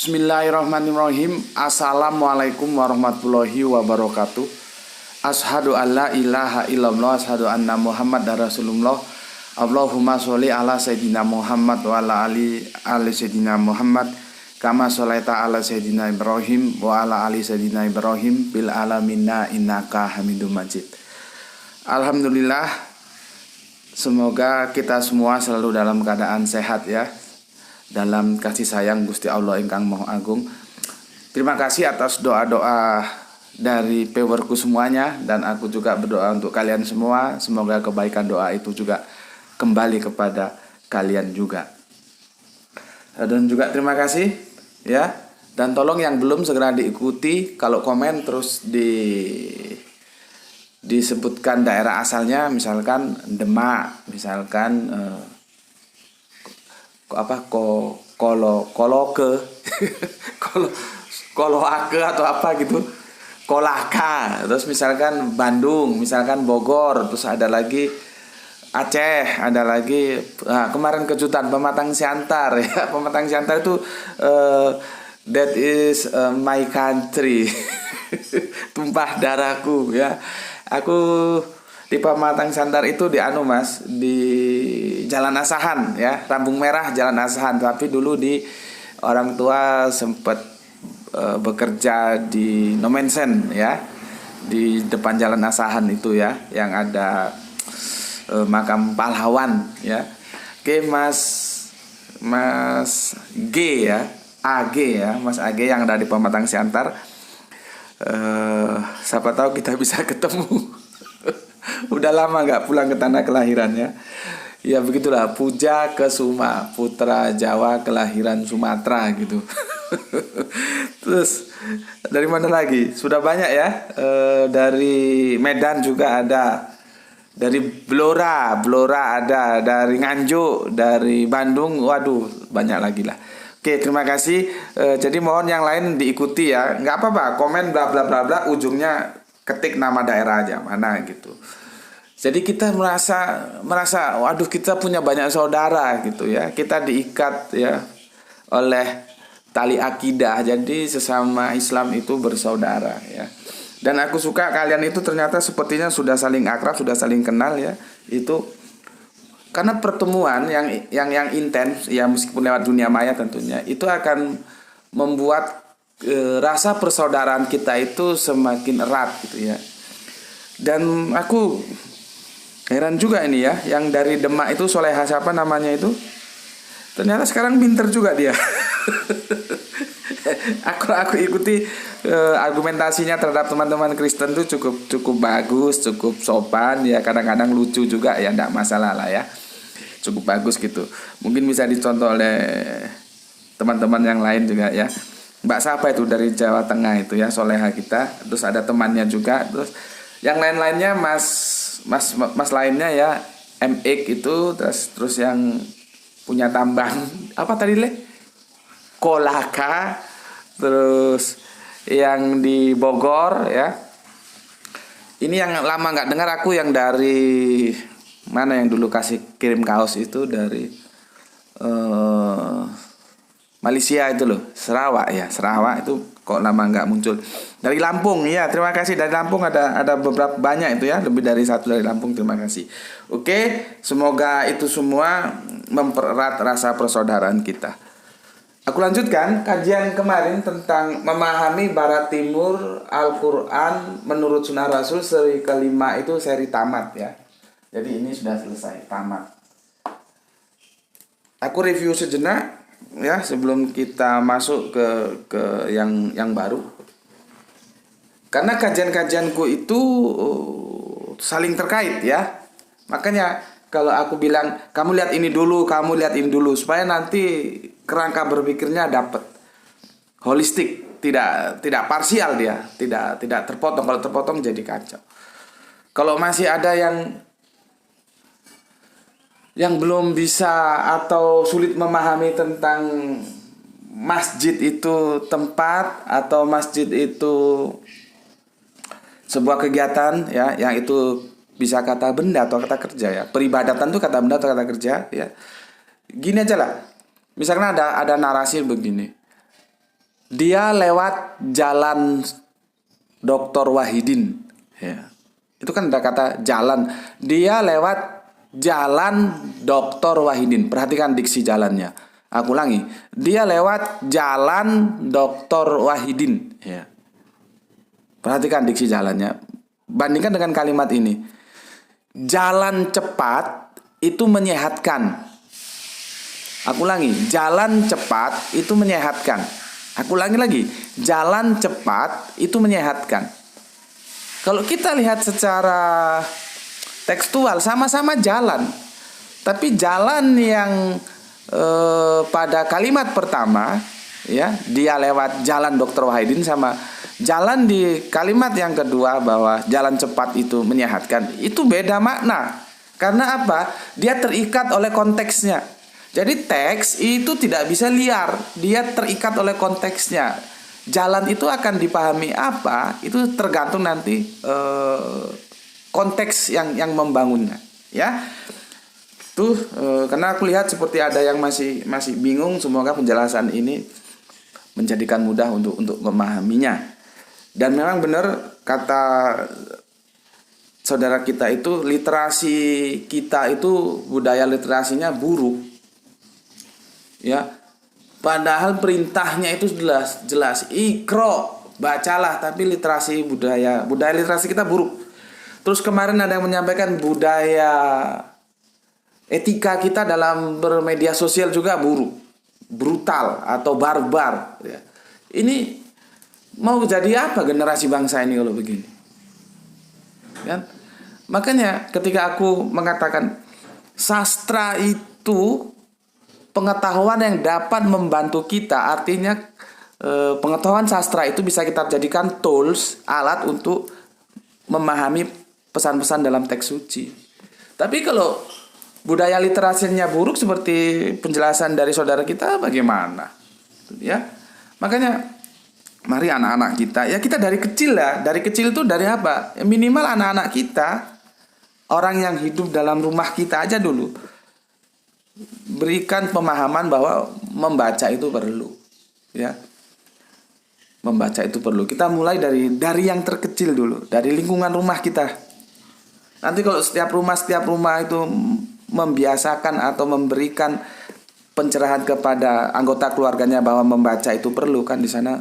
Bismillahirrahmanirrahim. Assalamualaikum warahmatullahi wabarakatuh. Ashadu an la ilaha illallah, ashadu anna Muhammad Rasulullah. Allahumma sholli ala Sayyidina Muhammad wa ala ali Sayyidina Muhammad kama sholaita ala Sayyidina Ibrahim wa ala ali Sayyidina Ibrahim bil alamina innaka Hamidum Majid. Alhamdulillah, semoga kita semua selalu dalam keadaan sehat ya, dalam kasih sayang Gusti Allah ingkang Maha Agung. Terima kasih atas doa-doa dari viewerku semuanya, dan aku juga berdoa untuk kalian semua. Semoga kebaikan doa itu juga kembali kepada kalian juga. Dan juga terima kasih ya. Dan tolong yang belum segera diikuti, kalau komen terus disebutkan daerah asalnya, misalkan Demak, misalkan Koloake atau apa gitu, Kolaka, terus misalkan Bandung, misalkan Bogor, terus ada lagi Aceh, ada lagi kemarin kejutan Pematang Siantar ya. Pematang Siantar itu that is my country. Tumpah darahku ya. Aku di Pematang Siantar itu di Mas, di Jalan Asahan ya, Rambung Merah Jalan Asahan. Tapi dulu di orang tua sempat bekerja di Nomensen ya, di depan Jalan Asahan itu ya, yang ada makam pahlawan ya. Oke, Mas G ya, AG ya, Mas AG yang ada di Pematang Siantar. Siapa tahu kita bisa ketemu. Udah lama nggak pulang ke tanah kelahirannya. Ya begitulah, Puja Kesuma, putra Jawa kelahiran Sumatera gitu. Terus dari mana lagi? Sudah banyak ya. Dari Medan juga ada, dari Blora ada, dari Nganjuk, dari Bandung, waduh banyak lagi lah. Oke, terima kasih. Jadi mohon yang lain diikuti ya. Nggak apa-apa, komen bla bla bla bla, ujungnya ketik nama daerah aja mana gitu. Jadi kita merasa waduh, kita punya banyak saudara gitu ya. Kita diikat ya oleh tali akidah. Jadi sesama Islam itu bersaudara ya. Dan aku suka kalian itu ternyata sepertinya sudah saling akrab, sudah saling kenal ya. Itu karena pertemuan yang intens ya, meskipun lewat dunia maya tentunya, itu akan membuat rasa persaudaraan kita itu semakin erat gitu ya. Dan aku heran juga ini ya, yang dari Demak itu Soleha siapa namanya itu, ternyata sekarang pinter juga dia. Aku ikuti argumentasinya terhadap teman-teman Kristen itu cukup bagus, cukup sopan ya, kadang-kadang lucu juga ya, enggak masalah lah ya, cukup bagus gitu. Mungkin bisa dicontoh oleh teman-teman yang lain juga ya. Mbak siapa itu dari Jawa Tengah itu ya, Soleha kita. Terus ada temannya juga, terus yang lain-lainnya mas lainnya ya, MX itu, terus yang punya tambang apa tadi Kolaka, terus yang di Bogor ya. Ini yang lama nggak dengar aku, yang dari mana yang dulu kasih kirim kaos itu, dari Malaysia itu loh, Sarawak itu kok lama nggak muncul. Dari Lampung ya, terima kasih dari Lampung, ada beberapa banyak itu ya, lebih dari satu dari Lampung, terima kasih. Oke, semoga itu semua mempererat rasa persaudaraan kita. Aku lanjutkan kajian kemarin tentang memahami Barat Timur Al-Quran menurut Sunnah Rasul, seri kelima itu seri tamat ya. Jadi ini sudah selesai, tamat. Aku review sejenak ya sebelum kita masuk ke yang baru. Karena kajian-kajianku itu saling terkait ya. Makanya kalau aku bilang kamu lihat ini dulu, supaya nanti kerangka berpikirnya dapat holistik, tidak parsial dia, tidak terpotong. Kalau terpotong jadi kacau. Kalau masih ada yang belum bisa atau sulit memahami tentang masjid itu tempat, atau masjid itu sebuah kegiatan ya, yang itu bisa kata benda atau kata kerja ya. Peribadatan itu kata benda atau kata kerja ya. Gini aja lah. Misalkan ada narasi begini. dia lewat jalan Dr. Wahidin. Ya. Itu kan ada kata jalan. Dia lewat jalan Dr. Wahidin. Perhatikan diksi jalannya. Aku ulangi. Dia lewat jalan Dr. Wahidin. Ya. Perhatikan diksi jalannya. Bandingkan dengan kalimat ini. Jalan cepat itu menyehatkan. Aku ulangi. Jalan cepat itu menyehatkan. Aku ulangi lagi. Jalan cepat itu menyehatkan. Kalau kita lihat secara tekstual sama-sama jalan. Tapi jalan yang pada kalimat pertama, ya, dia lewat jalan Dr. Wahidin, sama jalan di kalimat yang kedua bahwa jalan cepat itu menyehatkan, itu beda makna. Karena apa? Dia terikat oleh konteksnya. Jadi teks itu tidak bisa liar, dia terikat oleh konteksnya. Jalan itu akan dipahami apa, itu tergantung nanti konteks yang membangunnya, ya. Tuh, karena aku lihat seperti ada yang masih bingung. Semoga penjelasan ini menjadikan mudah untuk memahaminya. Dan memang benar kata saudara kita itu, literasi kita itu budaya literasinya buruk. Ya, padahal perintahnya itu jelas ikro, bacalah, tapi literasi budaya literasi kita buruk. Terus kemarin ada yang menyampaikan budaya etika kita dalam bermedia sosial juga buruk, brutal atau barbar. Ya. Ini mau jadi apa generasi bangsa ini kalau begini? Kan? Makanya ketika aku mengatakan sastra itu pengetahuan yang dapat membantu kita, artinya pengetahuan sastra itu bisa kita jadikan tools, alat untuk memahami pesan-pesan dalam teks suci. Tapi kalau budaya literasinya buruk seperti penjelasan dari saudara kita, bagaimana? Ya, makanya mari anak-anak kita, ya kita dari kecil lah. Dari kecil itu dari apa? Ya, minimal anak-anak kita, orang yang hidup dalam rumah kita aja dulu, berikan pemahaman bahwa membaca itu perlu, ya. Membaca itu perlu. Kita mulai dari yang terkecil dulu, dari lingkungan rumah kita. Nanti kalau setiap rumah itu membiasakan atau memberikan pencerahan kepada anggota keluarganya bahwa membaca itu perlu, kan di sana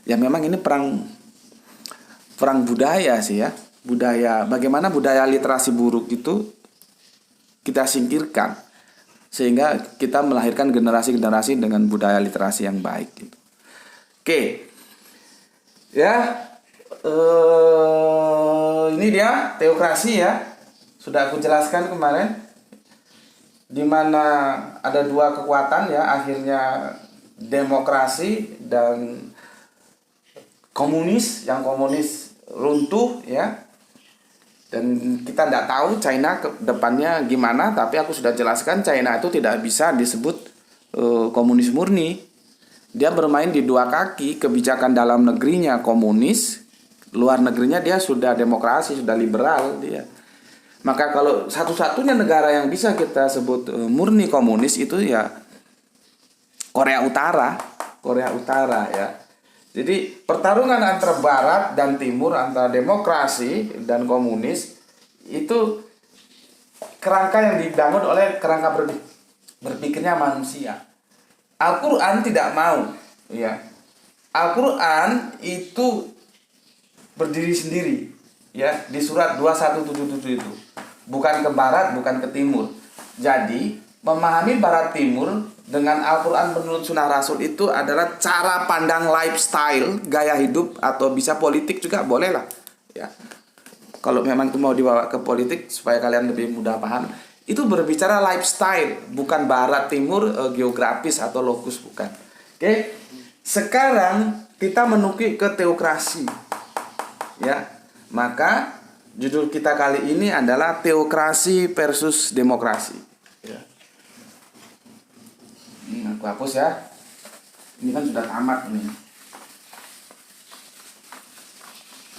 ya memang ini perang budaya sih, ya. Bagaimana budaya literasi buruk itu kita singkirkan, sehingga kita melahirkan generasi-generasi dengan budaya literasi yang baik gitu. Oke. Ya. Ini dia teokrasi, ya. Sudah aku jelaskan kemarin, di mana ada dua kekuatan, ya, akhirnya demokrasi dan komunis. Yang komunis runtuh, ya. Dan kita tidak tahu China ke depannya gimana, tapi aku sudah jelaskan China itu tidak bisa disebut komunis murni. Dia bermain di dua kaki, kebijakan dalam negerinya komunis, luar negerinya dia sudah demokrasi, sudah liberal dia. Maka kalau satu-satunya negara yang bisa kita sebut murni komunis itu ya Korea Utara, ya. Jadi pertarungan antara Barat dan Timur, antara demokrasi dan komunis, itu kerangka yang dibangun oleh kerangka berpikirnya manusia. Al-Quran tidak mau, ya. Al-Quran itu berdiri sendiri, ya, di surat 2177 itu. Bukan ke Barat, bukan ke Timur. Jadi memahami Barat Timur dengan Al-Quran menurut Sunnah Rasul itu adalah cara pandang lifestyle, gaya hidup, atau bisa politik juga boleh lah, ya. Kalau memang itu mau dibawa ke politik supaya kalian lebih mudah paham, itu berbicara lifestyle, bukan Barat Timur, geografis atau lokus, bukan. Oke. Sekarang kita menukik ke teokrasi, ya. Maka judul kita kali ini adalah teokrasi versus demokrasi, ya. Aku hapus, ya. Ini kan sudah tamat nih.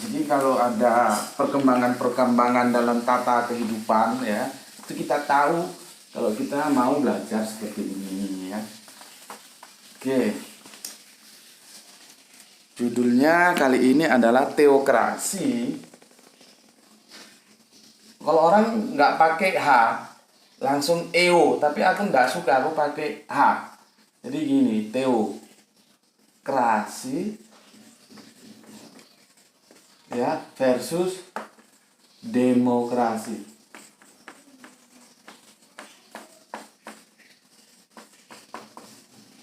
Jadi kalau ada perkembangan dalam tata kehidupan, ya, itu kita tahu kalau kita mau belajar seperti ini, ya. Oke. Judulnya kali ini adalah teokrasi. Kalau orang nggak pakai H, langsung EO, tapi aku nggak suka, aku pakai H. Jadi gini, teokrasi ya versus demokrasi.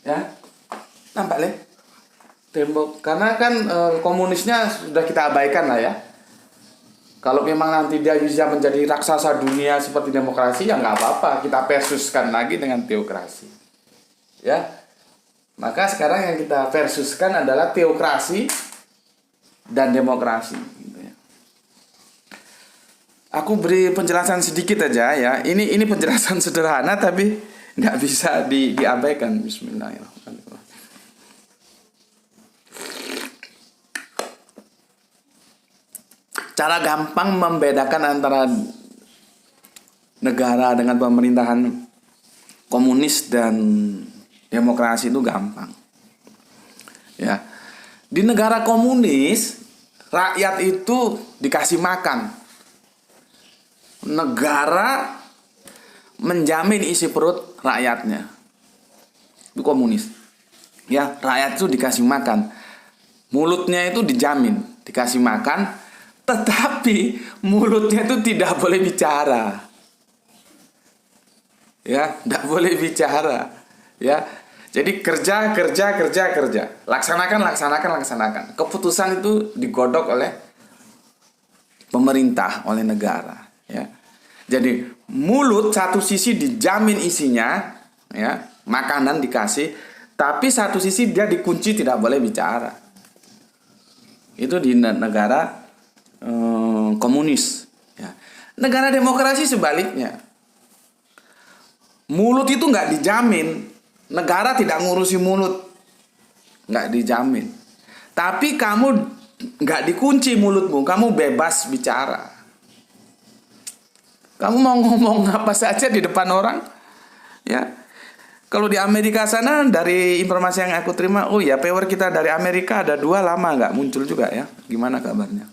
Ya, nampak leh? Karena kan komunisnya sudah kita abaikan lah ya. Kalau memang nanti dia bisa menjadi raksasa dunia seperti demokrasi, ya nggak apa-apa, kita versuskan lagi dengan teokrasi. Ya, maka sekarang yang kita versuskan adalah teokrasi dan demokrasi. Gitu ya. Aku beri penjelasan sedikit aja ya. Ini penjelasan sederhana tapi nggak bisa diabaikan. Bismillahirrahmanirrahim. Cara gampang membedakan antara negara dengan pemerintahan komunis dan demokrasi itu gampang. Ya. Di negara komunis, rakyat itu dikasih makan. Negara menjamin isi perut rakyatnya. Itu komunis. Ya, rakyat itu dikasih makan. Mulutnya itu dijamin, dikasih makan. Tetapi mulutnya itu tidak boleh bicara. Ya, tidak boleh bicara. Ya. Jadi kerja. Laksanakan. Keputusan itu digodok oleh pemerintah, oleh negara, ya. Jadi mulut satu sisi dijamin isinya, ya, makanan dikasih, tapi satu sisi dia dikunci tidak boleh bicara. Itu di negara komunis, ya. Negara demokrasi sebaliknya, mulut itu nggak dijamin, negara tidak ngurusi mulut, nggak dijamin, tapi kamu nggak dikunci mulutmu, kamu bebas bicara, kamu mau ngomong apa saja di depan orang, ya. Kalau di Amerika sana, dari informasi yang aku terima, oh ya, viewer kita dari Amerika ada 2, lama nggak muncul juga ya, gimana kabarnya?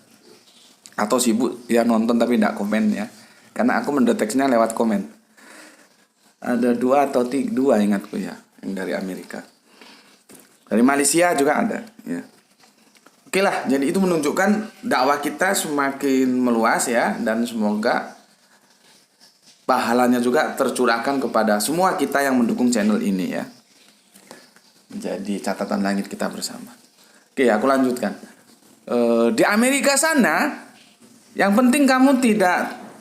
Atau sibuk ya nonton tapi tidak komen ya, karena aku mendeteksinya lewat komen. Ada 2 atau 3, 2 ingatku ya, yang dari Amerika. Dari Malaysia juga ada ya. Oke lah, jadi itu menunjukkan dakwah kita semakin meluas ya, dan semoga pahalanya juga tercurahkan kepada semua kita yang mendukung channel ini ya, menjadi catatan langit kita bersama. Oke, aku lanjutkan. Di Amerika sana, yang penting kamu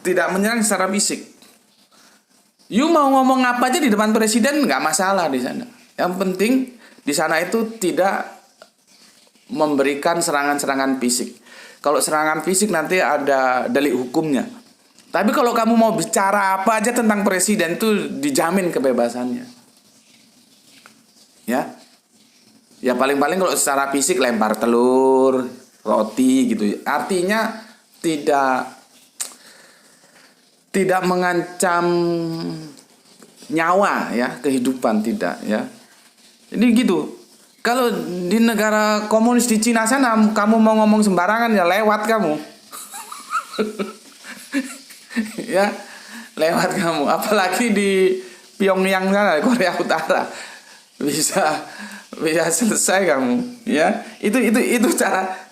tidak menyerang secara fisik. You mau ngomong apa aja di depan presiden nggak masalah di sana. Yang penting di sana itu tidak memberikan serangan-serangan fisik. Kalau serangan fisik nanti ada delik hukumnya. Tapi kalau kamu mau bicara apa aja tentang presiden itu dijamin kebebasannya. Ya. Ya paling-paling kalau secara fisik lempar telur, roti gitu. Artinya tidak mengancam nyawa ya, kehidupan tidak ya. Jadi gitu. Kalau di negara komunis di Cina sana kamu mau ngomong sembarangan ya lewat kamu. Ya, lewat kamu. Apalagi di Pyongyang sana, Korea Utara. Bisa selesai kamu ya. Itu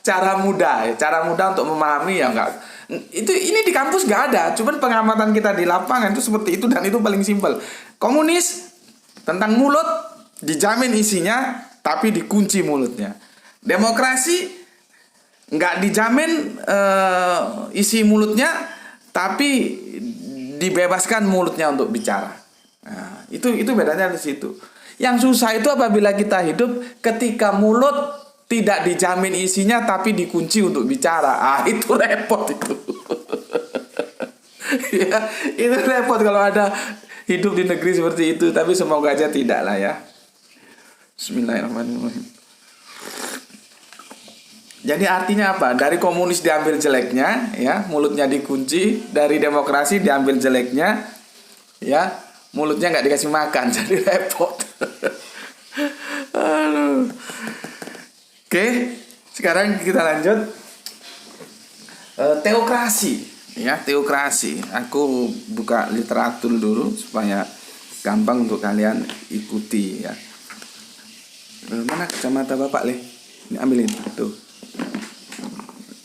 cara mudah ya. Cara mudah untuk memahami ya enggak. Ini di kampus nggak ada, cuman pengamatan kita di lapangan itu seperti itu, dan itu paling simpel. Komunis tentang mulut dijamin isinya tapi dikunci mulutnya. Demokrasi nggak dijamin isi mulutnya tapi dibebaskan mulutnya untuk bicara. Nah, itu bedanya di situ. Yang susah itu apabila kita hidup ketika mulut tidak dijamin isinya tapi dikunci untuk bicara. Itu repot itu. Ya, itu repot kalau ada hidup di negeri seperti itu, tapi semoga aja tidak lah ya. Bismillahirrahmanirrahim. Jadi artinya apa? Dari komunis diambil jeleknya, ya, mulutnya dikunci. Dari demokrasi diambil jeleknya, ya, mulutnya nggak dikasih makan, jadi repot. Aduh. Oke, Sekarang kita lanjut. Teokrasi, ya, teokrasi. Aku buka literatur dulu supaya gampang untuk kalian ikuti, ya. Mana kacamata Bapak, Le? Ini ambilin tuh.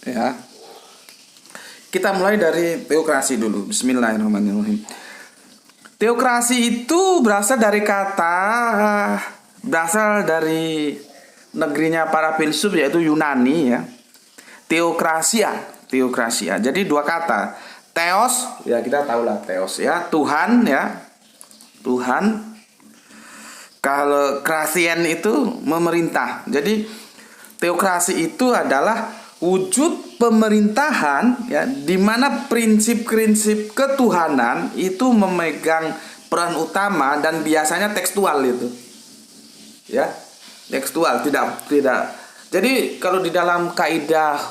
Ya. Kita mulai dari teokrasi dulu. Bismillahirrahmanirrahim. Teokrasi itu berasal dari negerinya para filsuf, yaitu Yunani, ya. Teokrasia. Jadi dua kata. Theos, ya kita tahulah theos, ya, Tuhan, ya. Tuhan. Kalau krasian itu memerintah. Jadi teokrasi itu adalah wujud pemerintahan, ya, di mana prinsip-prinsip ketuhanan itu memegang peran utama dan biasanya tekstual itu. Ya, tekstual, tidak. Jadi kalau di dalam kaidah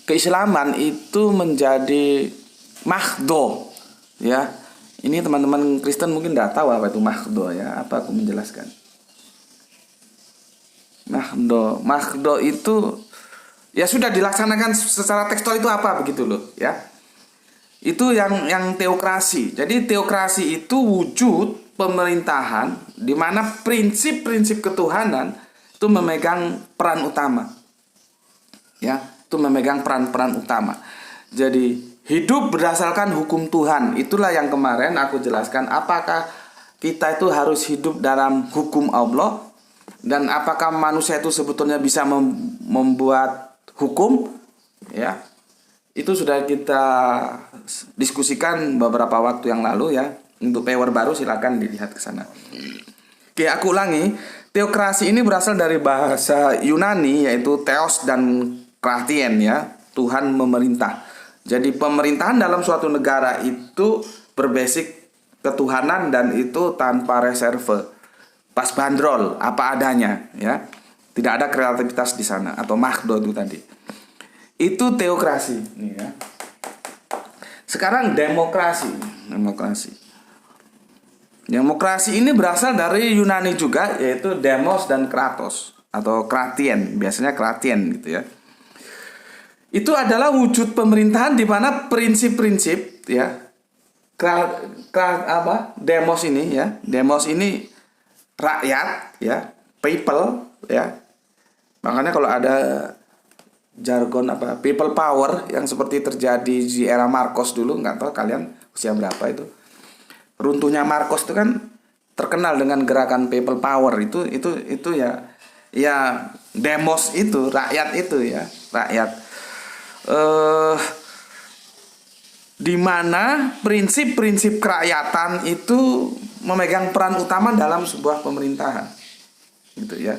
keislaman itu menjadi mahdo, ya. Ini teman-teman Kristen mungkin tidak tahu apa itu mahdo, ya. Apa aku menjelaskan? Mahdo itu ya sudah dilaksanakan secara tekstual, itu apa begitu loh, ya. Itu yang teokrasi. Jadi teokrasi itu wujud pemerintahan di mana prinsip-prinsip ketuhanan itu memegang peran utama. Ya, itu memegang peran utama. Jadi hidup berdasarkan hukum Tuhan. Itulah yang kemarin aku jelaskan, apakah kita itu harus hidup dalam hukum Allah dan apakah manusia itu sebetulnya bisa membuat hukum, ya. Itu sudah kita diskusikan beberapa waktu yang lalu, ya. Untuk power baru silakan dilihat ke sana. Oke, aku ulangi. Teokrasi ini berasal dari bahasa Yunani, yaitu theos dan kratien, ya, Tuhan memerintah. Jadi pemerintahan dalam suatu negara itu berbasis ketuhanan dan itu tanpa reserve, pas bandrol, apa adanya, ya. Tidak ada kreativitas di sana atau mahdo itu tadi. Itu teokrasi, ya. Sekarang demokrasi. Demokrasi ini berasal dari Yunani juga, yaitu demos dan kratos atau kratien, biasanya kratien gitu, ya. Itu adalah wujud pemerintahan di mana prinsip-prinsip, ya, demos ini, ya, demos ini rakyat, ya, people, ya. Makanya kalau ada jargon people power yang seperti terjadi di era Marcos dulu, nggak tahu kalian usia berapa itu. Runtuhnya Marcos itu kan terkenal dengan gerakan people power itu ya demos itu rakyat itu, ya, rakyat. Di mana prinsip-prinsip kerakyatan itu memegang peran utama dalam sebuah pemerintahan, gitu, ya.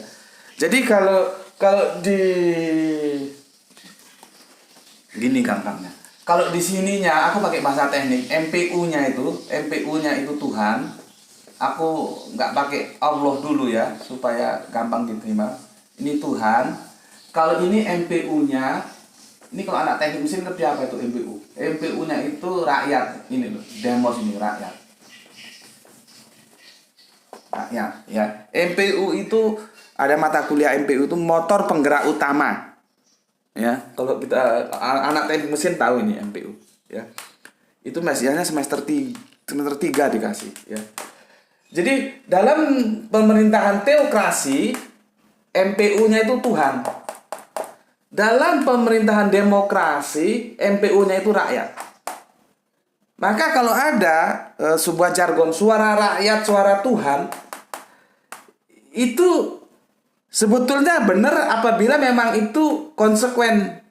Jadi kalau di gini gampangnya, kalau di sininya aku pakai bahasa teknik, MPU-nya itu Tuhan. Aku nggak pakai Allah dulu, ya, supaya gampang diterima. Ini Tuhan. Kalau ini MPU-nya. Ini kalau anak teknik mesin ngerti apa itu MPU? MPU-nya itu rakyat. Ini loh, demos ini rakyat. Rakyat, ya. MPU itu ada mata kuliah MPU itu motor penggerak utama. Ya, kalau kita anak teknik mesin tahu ini MPU, ya. Itu biasanya semester 3 dikasih, ya. Jadi dalam pemerintahan teokrasi MPU-nya itu Tuhan. Dalam pemerintahan demokrasi, MPU-nya itu rakyat. Maka kalau ada sebuah jargon suara rakyat, suara Tuhan, itu sebetulnya benar apabila memang itu konsekuen,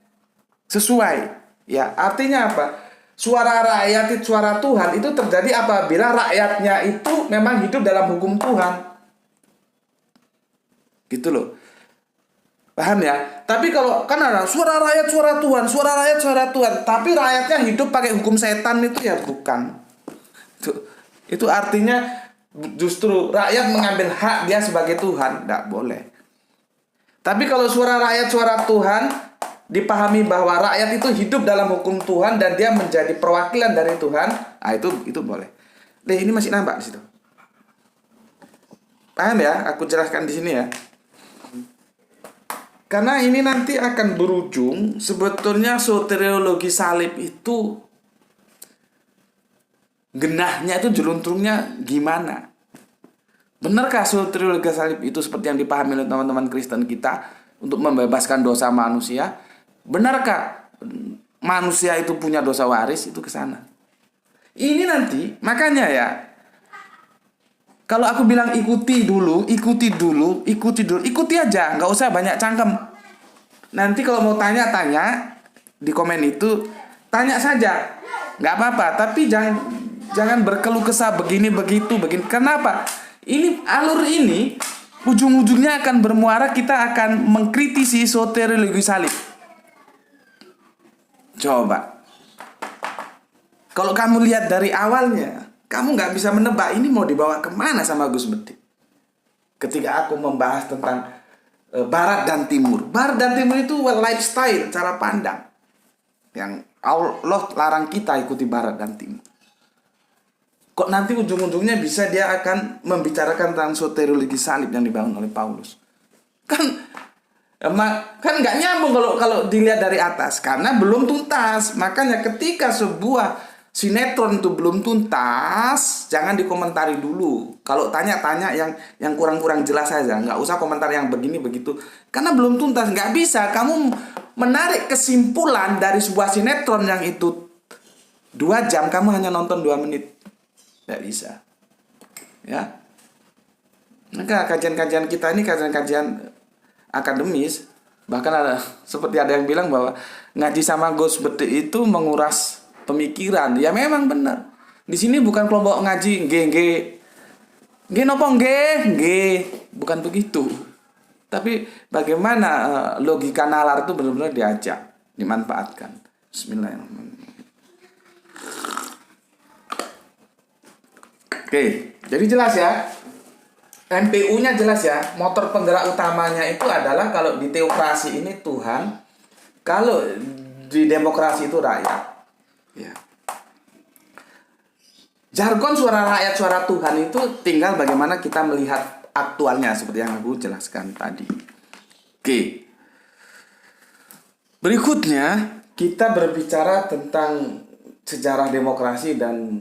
sesuai. Ya, artinya apa? Suara rakyat, suara Tuhan itu terjadi apabila rakyatnya itu memang hidup dalam hukum Tuhan. Gitu loh. Paham, ya? Tapi kalau kan ada suara rakyat suara Tuhan, suara rakyat suara Tuhan, tapi rakyatnya hidup pakai hukum setan, itu ya bukan. Itu artinya justru rakyat mengambil hak dia sebagai Tuhan, tidak boleh. Tapi kalau suara rakyat suara Tuhan dipahami bahwa rakyat itu hidup dalam hukum Tuhan dan dia menjadi perwakilan dari Tuhan, itu boleh. Ini masih nampak di situ. Paham, ya? Aku jelaskan di sini, ya. Karena ini nanti akan berujung sebetulnya soteriologi salib itu genahnya itu jeluntrungnya gimana? Benarkah soteriologi salib itu seperti yang dipahami oleh teman-teman Kristen kita untuk membebaskan dosa manusia? Benarkah manusia itu punya dosa waris? Itu ke sana. Ini nanti makanya ya, kalau aku bilang ikuti aja, nggak usah banyak cangkem. Nanti kalau mau tanya di komen itu, tanya saja, nggak apa-apa. Tapi jangan berkeluh kesah begini begitu begini. Kenapa? Ini alur ini ujung-ujungnya akan bermuara kita akan mengkritisi soteriologi salib. Coba, kalau kamu lihat dari awalnya, kamu nggak bisa menebak ini mau dibawa kemana sama Gus Beti. Ketika aku membahas tentang Barat dan Timur. Barat dan Timur itu lifestyle, cara pandang. Yang Allah larang kita ikuti Barat dan Timur. Kok nanti ujung-ujungnya bisa dia akan membicarakan tentang soteriologi salib yang dibangun oleh Paulus. Kan nggak nyambung kalau dilihat dari atas. Karena belum tuntas. Makanya ketika sebuah sinetron itu belum tuntas, jangan dikomentari dulu. Kalau tanya-tanya yang kurang-kurang jelas saja, nggak usah komentar yang begini begitu. Karena belum tuntas, nggak bisa kamu menarik kesimpulan dari sebuah sinetron yang itu 2 jam, kamu hanya nonton 2 menit, nggak bisa. Ya, maka kajian-kajian kita ini kajian-kajian akademis. Bahkan seperti ada yang bilang bahwa ngaji sama Gus Beti itu menguras pemikiran. Ya memang benar. Di sini bukan kelompok ngaji bukan begitu. Tapi bagaimana logika nalar itu benar-benar diajak, dimanfaatkan. Bismillahirrahmanirrahim. Oke, jadi jelas ya. MPU-nya jelas ya. Motor penggerak utamanya itu adalah kalau di teokrasi ini Tuhan, kalau di demokrasi itu rakyat. Ya. Jargon suara rakyat, suara Tuhan itu tinggal bagaimana kita melihat aktualnya seperti yang aku jelaskan tadi. Oke. Berikutnya kita berbicara tentang sejarah demokrasi dan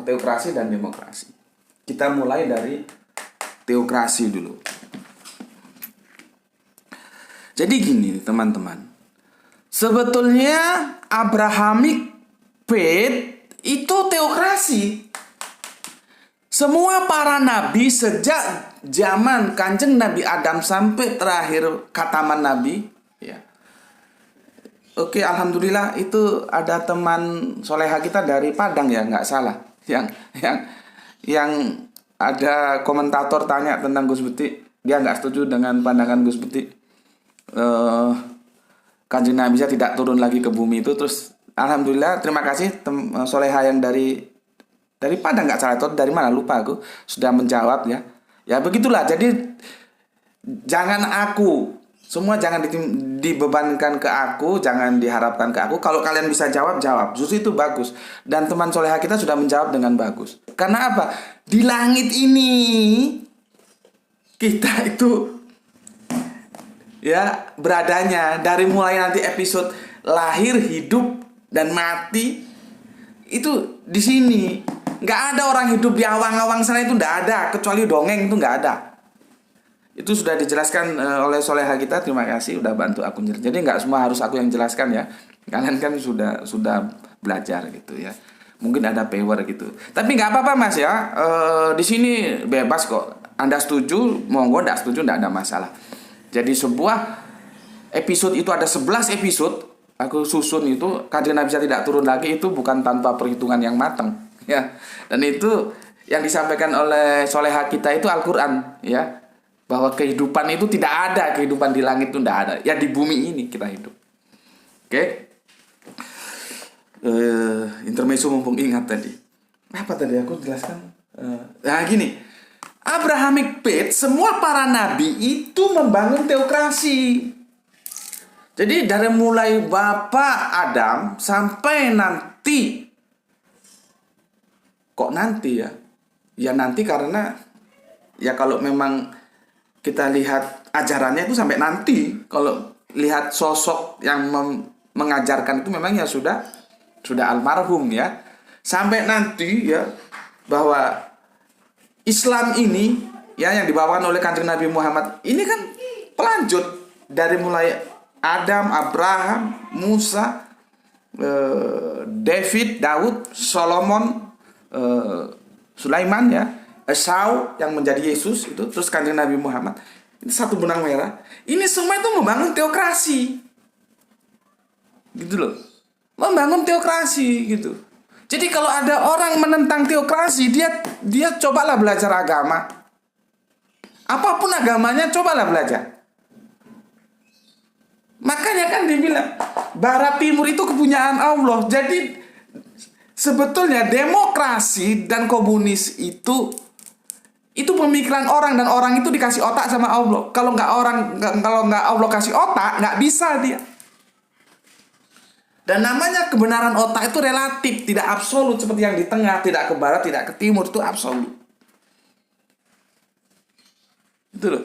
teokrasi dan demokrasi. Kita mulai dari teokrasi dulu. Jadi gini teman-teman. Sebetulnya Abrahamic faith itu teokrasi. Semua para nabi sejak zaman Kanjeng Nabi Adam sampai terakhir khataman nabi, ya. Oke, alhamdulillah itu ada teman soleha kita dari Padang ya, nggak salah. Yang ada komentator tanya tentang Gus Beti, dia nggak setuju dengan pandangan Gus Beti. Kanjeng Nabi Isa tidak turun lagi ke bumi itu. Terus alhamdulillah terima kasih soleha yang dari Padang nggak salah, atau dari mana lupa aku, sudah menjawab ya. Ya begitulah. Jadi jangan semua jangan dibebankan ke aku, jangan diharapkan ke aku. Kalau kalian bisa jawab. Justru itu bagus. Dan teman soleha kita sudah menjawab dengan bagus. Karena apa? Di langit ini kita itu ya beradanya dari mulai nanti episode lahir, hidup dan mati itu di sini. Nggak ada orang hidup di awang-awang sana, itu nggak ada, kecuali dongeng itu nggak ada. Itu sudah dijelaskan oleh soleha kita. Terima kasih udah bantu aku. Jadi nggak semua harus aku yang jelaskan ya. Kalian kan sudah belajar gitu ya. Mungkin ada power gitu. Tapi nggak apa-apa Mas ya. Di sini bebas kok. Anda setuju, monggo. Nggak setuju, nggak ada masalah. Jadi sebuah episode itu ada 11 episode. Aku susun itu. Kanjeng Nabi Isa tidak turun lagi itu bukan tanpa perhitungan yang matang ya. Dan itu yang disampaikan oleh soleha kita itu Al-Quran ya. Bahwa kehidupan itu tidak ada. Kehidupan di langit itu tidak ada. Ya di bumi ini kita hidup. Oke. Intermezzo mumpung ingat tadi. Apa tadi aku jelaskan? Nah gini. Abrahamic faith, semua para nabi itu membangun teokrasi. Jadi dari mulai Bapak Adam sampai nanti. Kok nanti ya? Ya nanti karena ya kalau memang kita lihat ajarannya itu sampai nanti. Kalau lihat sosok yang mengajarkan itu memang ya sudah almarhum ya. Sampai nanti ya bahwa Islam ini ya yang dibawakan oleh Kanjeng Nabi Muhammad ini kan pelanjut dari mulai Adam, Abraham, Musa, David, Daud, Solomon, Sulaiman ya, Esau yang menjadi Yesus itu, terus Kanjeng Nabi Muhammad. Ini satu benang merah. Ini semua itu membangun teokrasi. Gitu loh. Membangun teokrasi gitu. Jadi kalau ada orang menentang teokrasi, dia cobalah belajar agama. Apapun agamanya, cobalah belajar. Makanya kan dibilang Barat Timur itu kepunyaan Allah. Jadi sebetulnya demokrasi dan komunis itu pemikiran orang, dan orang itu dikasih otak sama Allah. Kalau nggak Allah kasih otak, nggak bisa dia. Dan namanya kebenaran otak itu relatif, tidak absolut seperti yang di tengah, tidak ke barat, tidak ke timur, itu absolut. Itu loh.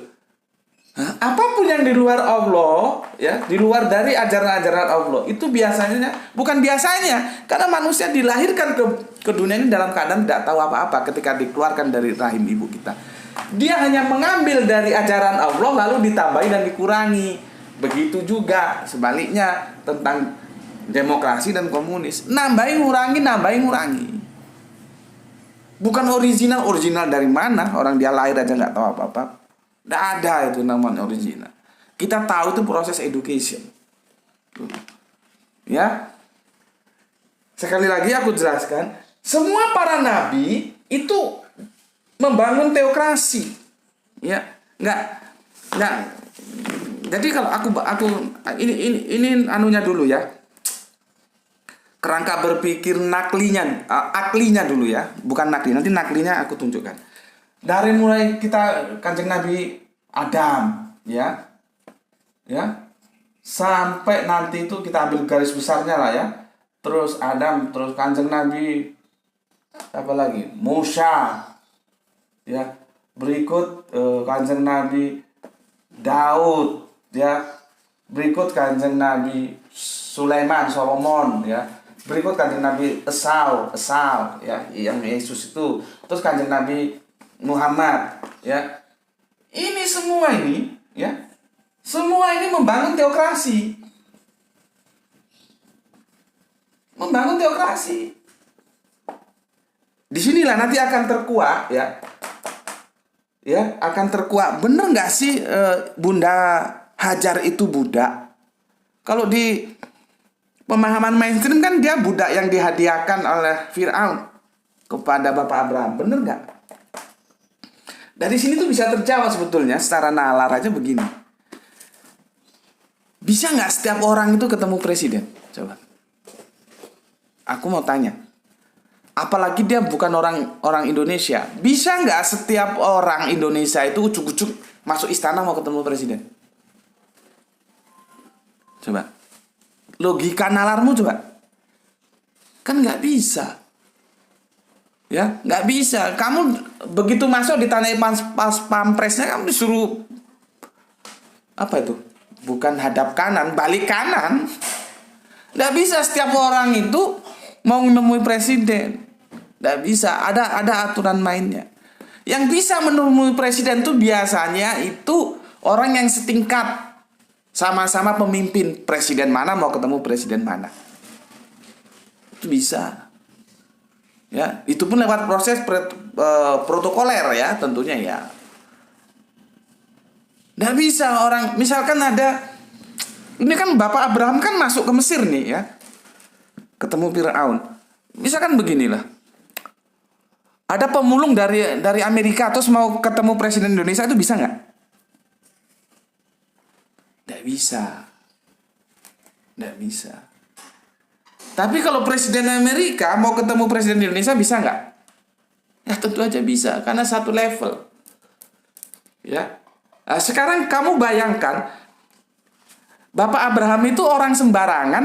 Apapun yang di luar Allah, ya, di luar dari ajaran-ajaran Allah, itu bukan biasanya, karena manusia dilahirkan ke dunia ini dalam keadaan tidak tahu apa-apa ketika dikeluarkan dari rahim ibu kita. Dia hanya mengambil dari ajaran Allah lalu ditambahi dan dikurangi. Begitu juga sebaliknya tentang demokrasi dan komunis, nambahi ngurangi. Bukan original dari mana, orang dia lahir aja nggak tahu apa-apa. Tidak ada itu namanya original. Kita tahu itu proses education. Ya. Sekali lagi aku jelaskan, semua para nabi itu membangun teokrasi. Ya, enggak. Jadi kalau aku ini anunya dulu ya. Kerangka berpikir aklinya dulu ya, bukan nakli. Nanti naklinya aku tunjukkan. Dari mulai kita Kanjeng Nabi Adam ya sampai nanti itu kita ambil garis besarnya lah ya, terus Adam, terus Kanjeng Nabi apa lagi, Musa ya, berikut Kanjeng Nabi Daud ya, berikut Kanjeng Nabi Sulaiman, Solomon ya, berikut Kanjeng Nabi Esau ya, yang Yesus itu, terus Kanjeng Nabi Muhammad ya. Ini semua membangun teokrasi. Disinilah nanti akan terkuak ya, akan terkuak. Bener nggak sih Bunda Hajar itu budak? Kalau di pemahaman mainstream kan dia budak yang dihadiahkan oleh Fir'aun kepada Bapak Abraham. Bener nggak? Dari sini tuh bisa terjawab sebetulnya secara nalar aja begini. Bisa nggak setiap orang itu ketemu presiden? Coba. Aku mau tanya. Apalagi dia bukan orang Indonesia. Bisa nggak setiap orang Indonesia itu ucuk-ucuk masuk istana mau ketemu presiden? Coba. Logika nalarmu coba. Kan nggak bisa. Ya, nggak bisa. Kamu begitu masuk ditanya pas pampresnya, kamu disuruh apa itu? Bukan hadap kanan, balik kanan. Nggak bisa setiap orang itu mau menemui presiden. Nggak bisa. Ada aturan mainnya. Yang bisa menemui presiden itu biasanya itu orang yang setingkat, sama-sama pemimpin. Presiden mana mau ketemu presiden mana. Itu bisa. Ya, itu pun lewat proses protokoler ya, tentunya ya. Nggak bisa orang, misalkan ada, ini kan Bapak Abraham kan masuk ke Mesir nih ya, ketemu Fir'aun. Misalkan beginilah, ada pemulung dari Amerika terus mau ketemu presiden Indonesia, itu bisa nggak? Nggak bisa. Tapi kalau presiden Amerika mau ketemu presiden Indonesia bisa nggak? Ya tentu aja bisa, karena satu level. Ya. Nah, sekarang kamu bayangkan, Bapak Abraham itu orang sembarangan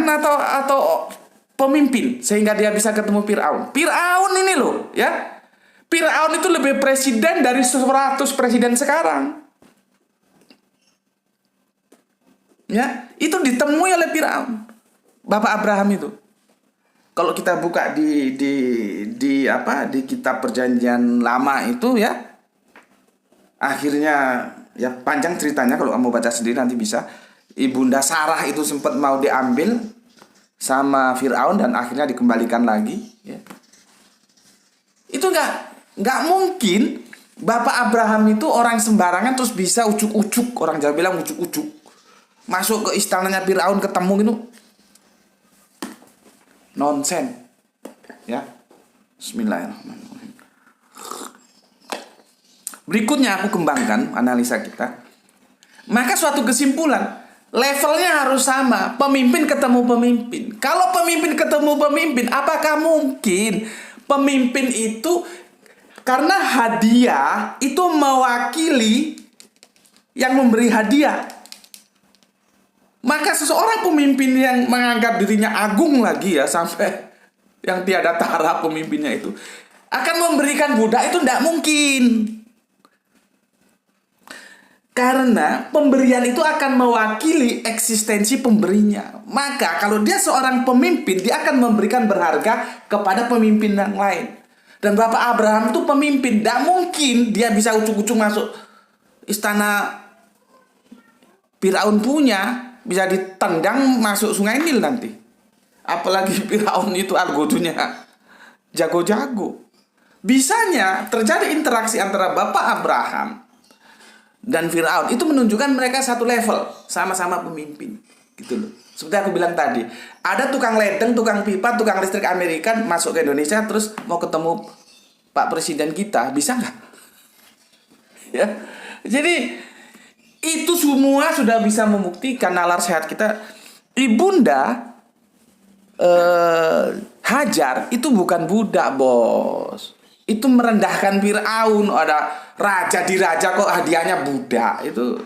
atau pemimpin sehingga dia bisa ketemu Fir'aun. Fir'aun ini loh, ya. Fir'aun itu lebih presiden dari 100 presiden sekarang. Ya, itu ditemui oleh Firaun. Bapak Abraham itu. Kalau kita buka di kitab Perjanjian Lama itu ya, akhirnya ya panjang ceritanya, kalau kamu baca sendiri nanti bisa. Ibunda Sarah itu sempat mau diambil sama Firaun dan akhirnya dikembalikan lagi. Ya. Itu nggak mungkin Bapak Abraham itu orang sembarangan terus bisa ujuk-ujuk, orang Jawa bilang ujuk-ujuk, masuk ke istananya Firaun ketemu gitu. Nonsen. Ya. Bismillahirrahmanirrahim. Berikutnya aku kembangkan analisa kita. Maka suatu kesimpulan, levelnya harus sama. Pemimpin ketemu pemimpin. Kalau pemimpin ketemu pemimpin, apakah mungkin pemimpin itu karena hadiah itu mewakili yang memberi hadiah? Maka seseorang pemimpin yang menganggap dirinya agung lagi ya, sampai yang tiada tara pemimpinnya itu, akan memberikan budak itu tidak mungkin. Karena pemberian itu akan mewakili eksistensi pemberinya. Maka kalau dia seorang pemimpin, dia akan memberikan berharga kepada pemimpin yang lain. Dan Bapak Abraham itu pemimpin, tidak mungkin dia bisa ucuk-ucuk masuk istana Firaun punya, bisa ditendang masuk sungai Nil nanti. Apalagi Firaun itu algodonya jago-jago. Bisanya terjadi interaksi antara Bapak Abraham dan Firaun itu menunjukkan mereka satu level, sama-sama pemimpin, gitu loh. Seperti aku bilang tadi, ada tukang ledeng, tukang pipa, tukang listrik Amerika masuk ke Indonesia terus mau ketemu Pak Presiden kita, bisa nggak? Ya, jadi itu semua sudah bisa membuktikan nalar sehat kita. Ibunda Hajar itu bukan budak, bos. Itu merendahkan Firaun. Ada raja di raja kok hadiahnya budak. Itu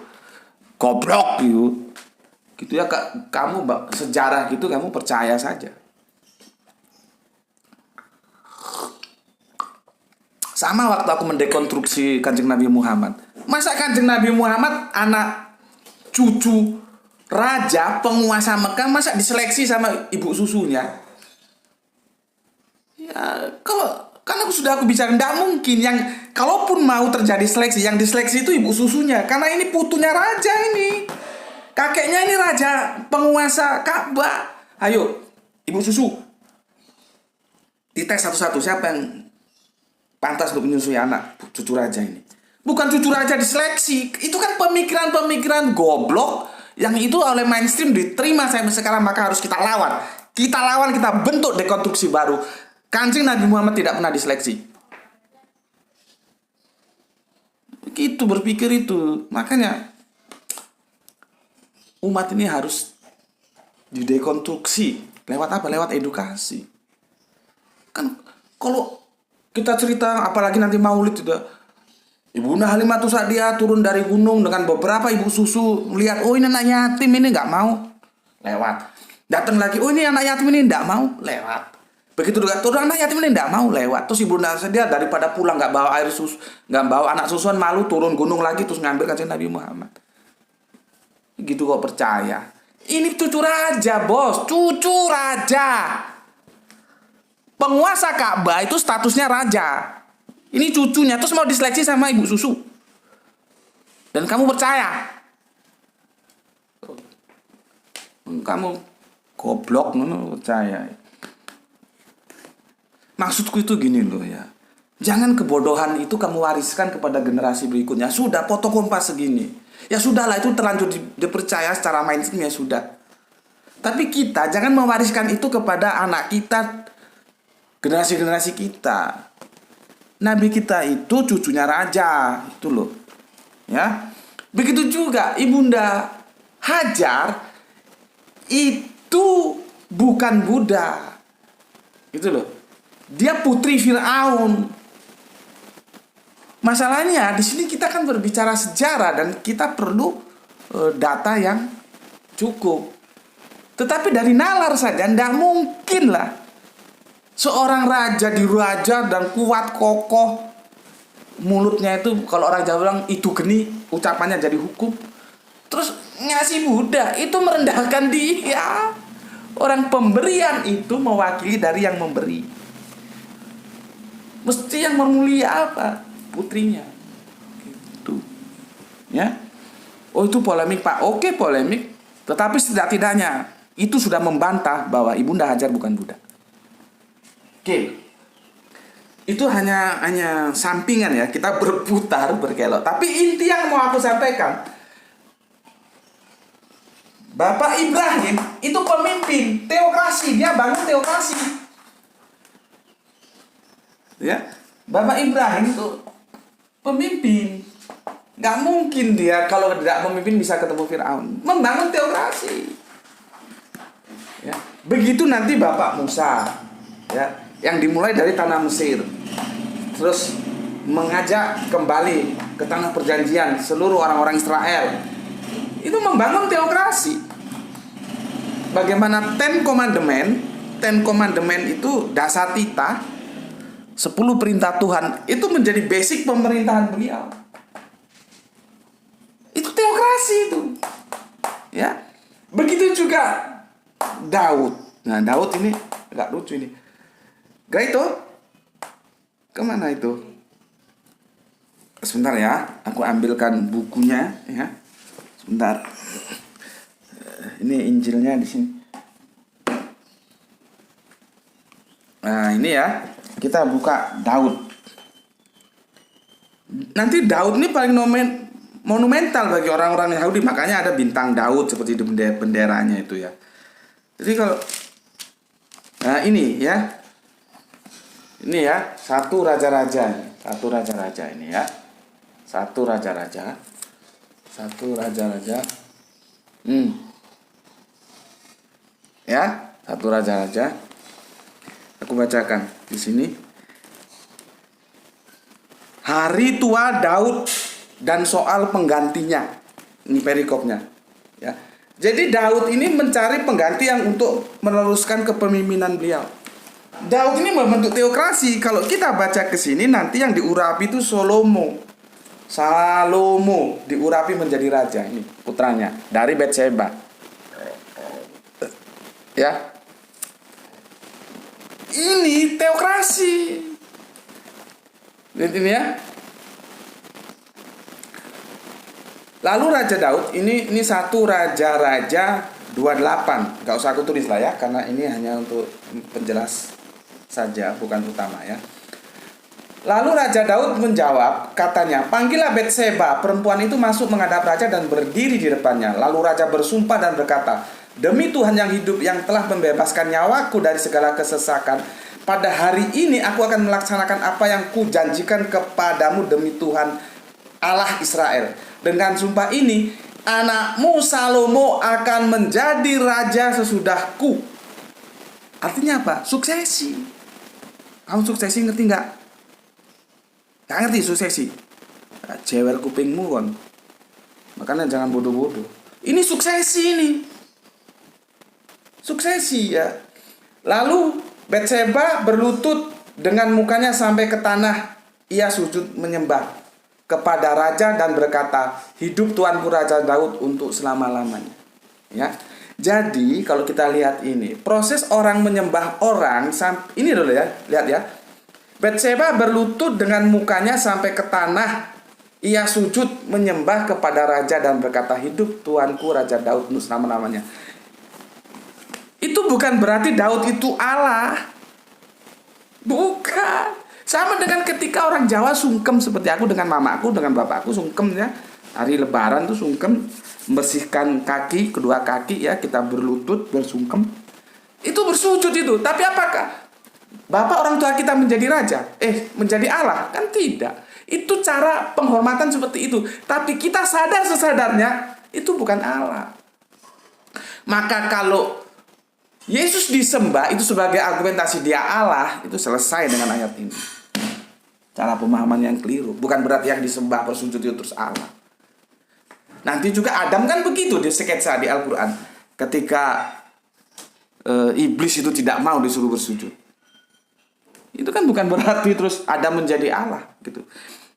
goblok gitu. Gitu ya, kamu sejarah gitu kamu percaya saja. Sama waktu aku mendekonstruksi Kanjeng Nabi Muhammad. Masa Kanjeng Nabi Muhammad anak cucu raja penguasa Mekah, masa diseleksi sama ibu susunya? Ya, kan aku bicara tidak mungkin. Yang kalaupun mau terjadi seleksi, yang diseleksi itu ibu susunya, karena ini putunya raja ini. Kakeknya ini raja penguasa Ka'bah. Ayo, ibu susu. Dites satu-satu siapa yang pantas untuk menyusui anak cucu raja ini. Bukan cucu raja diseleksi. Itu kan pemikiran-pemikiran goblok yang itu oleh mainstream diterima sampai sekarang. Maka harus kita lawan. Kita bentuk dekonstruksi baru. Kanjeng Nabi Muhammad tidak pernah diseleksi. Begitu berpikir itu. Makanya umat ini harus didekonstruksi. Lewat apa? Lewat edukasi. Kan kalau kita cerita, apalagi nanti maulid juga, Ibunda Halimatus Sa'diyah turun dari gunung dengan beberapa ibu susu, melihat, oh ini anak yatim, ini nggak mau, lewat. Datang lagi, oh ini anak yatim, ini nggak mau, lewat. Begitu juga turun anak yatim, ini nggak mau, lewat. Terus Ibunda Sa'diyah daripada pulang nggak bawa air susu, nggak bawa anak susuan, malu turun gunung lagi terus ngambil Kanjeng Nabi Muhammad. Gitu kok percaya? Ini cucu raja, bos, cucu raja. Penguasa Ka'bah itu statusnya raja. Ini cucunya terus mau diseleksi sama ibu susu. Dan kamu percaya? Kamu goblok, percaya. Maksudku itu gini loh ya. Jangan kebodohan itu kamu wariskan kepada generasi berikutnya. Sudah foto kompas segini. Ya sudahlah, itu terlanjur dipercaya secara mainstream, ya sudah. Tapi kita jangan mewariskan itu kepada anak kita, generasi-generasi kita. Nabi kita itu cucunya raja, itu loh. Ya. Begitu juga Ibunda Hajar itu bukan budak. Gitu loh. Dia putri Firaun. Masalahnya di sini kita kan berbicara sejarah dan kita perlu data yang cukup. Tetapi dari nalar saja tidak mungkin lah seorang raja diraja dan kuat kokoh, mulutnya itu kalau orang Jawa bilang itu geni, ucapannya jadi hukum. Terus ngasih budak itu merendahkan dia. Orang pemberian itu mewakili dari yang memberi. Mesti yang memulia apa? Putrinya. Gitu. Ya. Oh, itu polemik, Pak. Oke, polemik. Tetapi setidak-tidaknya itu sudah membantah bahwa Ibunda Hajar bukan budak. Oke. Itu hanya sampingan ya. Kita berputar, berkelok. Tapi inti yang mau aku sampaikan, Bapak Ibrahim itu pemimpin teokrasi, dia bangun teokrasi. Ya, Bapak Ibrahim itu pemimpin. Nggak mungkin dia kalau tidak memimpin bisa ketemu Firaun. Membangun teokrasi. Ya, begitu nanti Bapak Musa, ya, yang dimulai dari tanah Mesir, terus mengajak kembali ke tanah perjanjian seluruh orang-orang Israel. Itu membangun teokrasi. Bagaimana Ten Commandment itu dasatita, 10 perintah Tuhan itu menjadi basic pemerintahan beliau. Itu teokrasi itu. Ya. Begitu juga Daud. Nah, Daud ini agak lucu ini. Gak itu? Kemana itu? Sebentar ya, aku ambilkan bukunya ya. Sebentar. Ini Injilnya di sini. Nah, ini ya. Kita buka Daud. Nanti Daud ini paling monumental bagi orang-orang Yahudi, makanya ada bintang Daud seperti di benderanya itu ya. Jadi kalau ini ya. Ini ya, satu raja-raja ini ya. Satu raja-raja. Ya, satu raja-raja. Aku bacakan di sini. Hari tua Daud dan soal penggantinya. Ini perikopnya. Ya. Jadi Daud ini mencari pengganti yang untuk meneruskan kepemimpinan beliau. Daud ini membentuk teokrasi. Kalau kita baca ke sini nanti yang diurapi itu Salomo diurapi menjadi raja, ini putranya dari Betseba. Ya. Ini teokrasi. Lihat ini ya. Lalu Raja Daud ini satu raja-raja 28. Gak usah aku tulis lah ya, karena ini hanya untuk penjelas saja, bukan utama ya. Lalu Raja Daud menjawab, katanya, panggillah Betseba. Perempuan itu masuk menghadap raja dan berdiri di depannya. Lalu raja bersumpah dan berkata, demi Tuhan yang hidup yang telah membebaskan nyawaku dari segala kesesakan, pada hari ini aku akan melaksanakan apa yang kujanjikan kepadamu demi Tuhan Allah Israel. Dengan sumpah ini, anakmu Salomo akan menjadi raja sesudahku. Artinya apa? Suksesi. Kamu suksesi ngerti nggak? Nggak ngerti suksesi? Jewer kupingmu kan. Makanya jangan bodoh-bodoh. Ini suksesi ini. Suksesi ya. Lalu Betseba berlutut dengan mukanya sampai ke tanah. Ia sujud menyembah kepada raja dan berkata, hidup tuanku Raja Daud untuk selama-lamanya. Ya. Jadi kalau kita lihat ini, proses orang menyembah orang, ini dulu ya, lihat ya. Betseba berlutut dengan mukanya sampai ke tanah. Ia sujud menyembah kepada raja dan berkata, hidup tuanku Raja Daud untuk selama-lamanya. Itu bukan berarti Daud itu Allah. Bukan. Sama dengan ketika orang Jawa sungkem seperti aku dengan mamaku, dengan bapakku sungkem ya. Hari lebaran tuh sungkem, membersihkan kaki, kedua kaki ya, kita berlutut, bersungkem. Itu bersujud itu. Tapi apakah bapak orang tua kita menjadi raja? Menjadi Allah? Kan tidak. Itu cara penghormatan seperti itu. Tapi kita sadar sesadarnya itu bukan Allah. Maka kalau Yesus disembah itu sebagai argumentasi dia Allah, itu selesai dengan ayat ini. Cara pemahaman yang keliru. Bukan berarti yang disembah bersujud itu terus Allah. Nanti juga Adam kan begitu di sketsa di Al-Quran. Ketika iblis itu tidak mau disuruh bersujud. Itu kan bukan berarti terus Adam menjadi Allah gitu.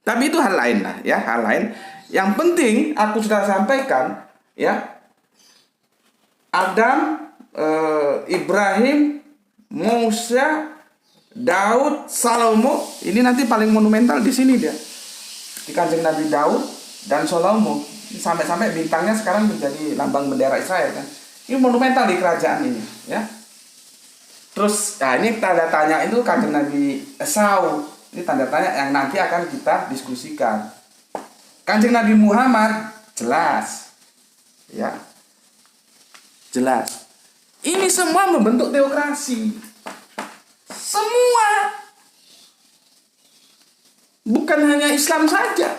Tapi itu hal lain lah ya, hal lain. Yang penting aku sudah sampaikan ya, Adam, Ibrahim, Musa, Daud, Salomo. Ini nanti paling monumental di sini dia. Di Kanjeng Nabi Daud dan Salomo. Sampai-sampai bintangnya sekarang menjadi lambang bendera Israel kan. Ini monumental di kerajaan ini, ya. Terus, nah ini tanda tanya itu Kanjeng Nabi Esau. Ini tanda tanya yang nanti akan kita diskusikan. Kanjeng Nabi Muhammad jelas, ya, jelas. Ini semua membentuk teokrasi. Semua, bukan hanya Islam saja.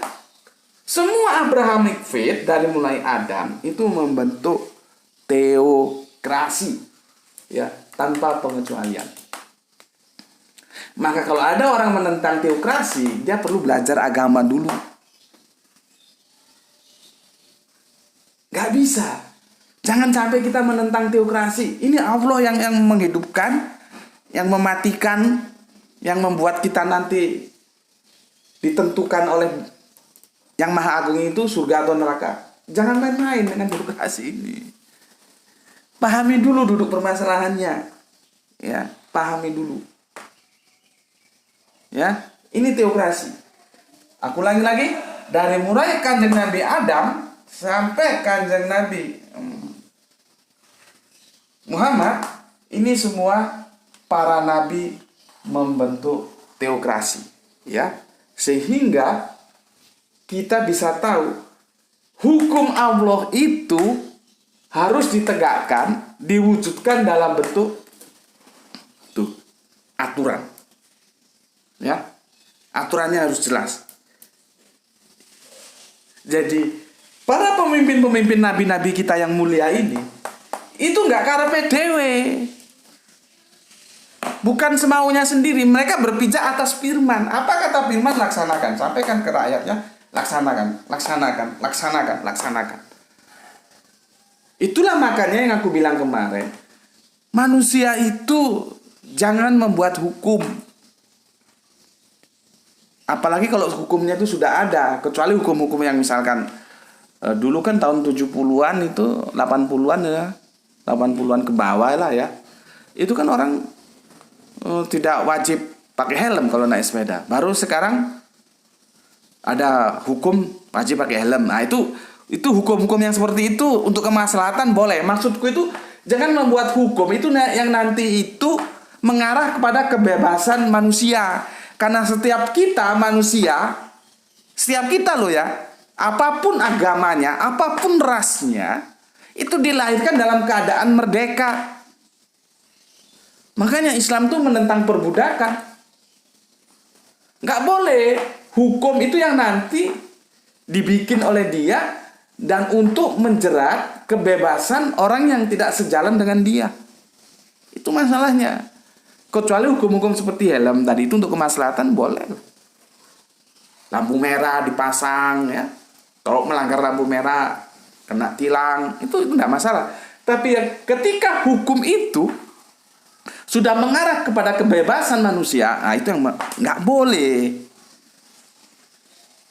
Semua Abrahamic faith dari mulai Adam itu membentuk teokrasi, ya, tanpa pengecualian. Maka kalau ada orang menentang teokrasi, dia perlu belajar agama dulu. Gak bisa. Jangan sampai kita menentang teokrasi. Ini Allah yang menghidupkan, yang mematikan, yang membuat kita nanti ditentukan oleh Yang Maha Agung itu surga atau neraka. Jangan main-main dengan teokrasi ini. Pahami dulu duduk permasalahannya. Ya, pahami dulu. Ya, ini teokrasi. Aku ulangi lagi, dari mulai Kanjeng Nabi Adam sampai Kanjeng Nabi Muhammad, ini semua para nabi membentuk teokrasi, ya. Sehingga kita bisa tahu hukum Allah itu harus ditegakkan, diwujudkan dalam bentuk tuh aturan. Ya. Aturannya harus jelas. Jadi para pemimpin-pemimpin nabi-nabi kita yang mulia ini itu nggak karepe dewe. Bukan semaunya sendiri, mereka berpijak atas firman. Apa kata firman? Laksanakan, sampaikan ke rakyatnya. Laksanakan, laksanakan, laksanakan, laksanakan. Itulah makanya yang aku bilang kemarin, manusia itu jangan membuat hukum. Apalagi kalau hukumnya itu sudah ada. Kecuali hukum-hukum yang misalkan dulu kan tahun 70-an itu 80-an ya, 80-an ke bawah lah ya. Itu kan orang tidak wajib pakai helm kalau naik sepeda. Baru sekarang ada hukum wajib pakai helm. Nah, itu hukum-hukum yang seperti itu untuk kemaslahatan boleh. Maksudku itu jangan membuat hukum itu yang nanti itu mengarah kepada kebebasan manusia. Karena setiap kita manusia, setiap kita loh ya, apapun agamanya, apapun rasnya, itu dilahirkan dalam keadaan merdeka. Makanya Islam tuh menentang perbudakan. Nggak boleh hukum itu yang nanti dibikin oleh dia dan untuk menjerat kebebasan orang yang tidak sejalan dengan dia. Itu masalahnya. Kecuali hukum-hukum seperti helm tadi itu untuk kemaslahatan boleh. Lampu merah dipasang ya. Kalau melanggar lampu merah kena tilang, itu tidak masalah. Tapi ketika hukum itu sudah mengarah kepada kebebasan manusia, nah itu yang nggak boleh.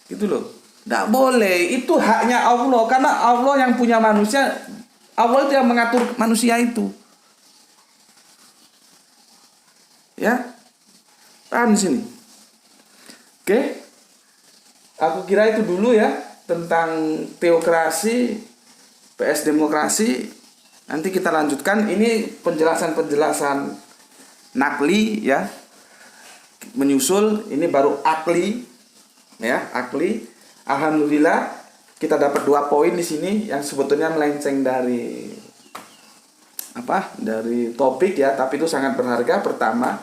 Gitu loh. Nggak boleh. Itu haknya Allah. Karena Allah yang punya manusia. Allah itu yang mengatur manusia itu. Ya. Paham di sini? Oke. Aku kira itu dulu ya. Tentang teokrasi, PS demokrasi. Nanti kita lanjutkan. Ini penjelasan-penjelasan nakli ya. Menyusul. Ini baru akli. Ya, akli. Alhamdulillah kita dapat 2 poin di sini yang sebetulnya melenceng dari topik ya, tapi itu sangat berharga. Pertama,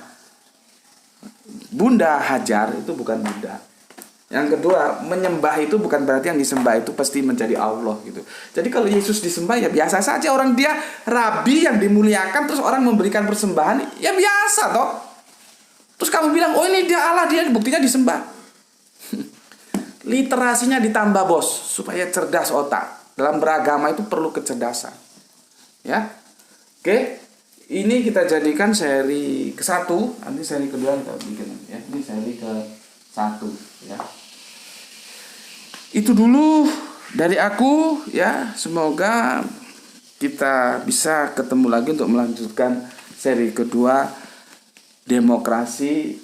Bunda Hajar itu bukan Buddha. Yang kedua, menyembah itu bukan berarti yang disembah itu pasti menjadi Allah gitu. Jadi kalau Yesus disembah ya biasa saja, orang dia rabi yang dimuliakan terus orang memberikan persembahan ya biasa toh. Terus kamu bilang, "Oh ini dia Allah, dia buktinya disembah." Literasinya ditambah bos, supaya cerdas otak. Dalam beragama itu perlu kecerdasan. Ya. Oke. Ini kita jadikan seri ke-1, nanti seri kedua kita bikin ya. Ini seri ke-1 ya. Itu dulu dari aku ya. Semoga kita bisa ketemu lagi untuk melanjutkan seri kedua, demokrasi,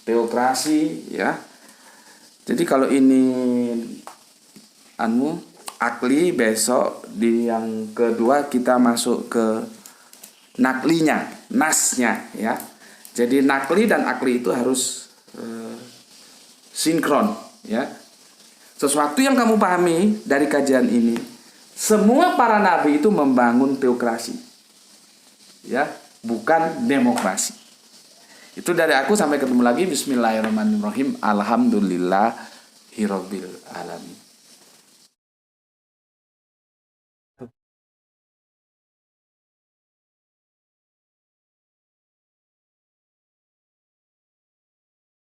teokrasi ya. Jadi kalau ini akli, besok di yang kedua kita masuk ke naklinya, nasnya ya. Jadi nakli dan akli itu harus sinkron ya. Sesuatu yang kamu pahami dari kajian ini, semua para nabi itu membangun teokrasi ya, bukan demokrasi. Itu dari aku, sampai ketemu lagi. Bismillahirrahmanirrahim. Alhamdulillahirabbil alamin.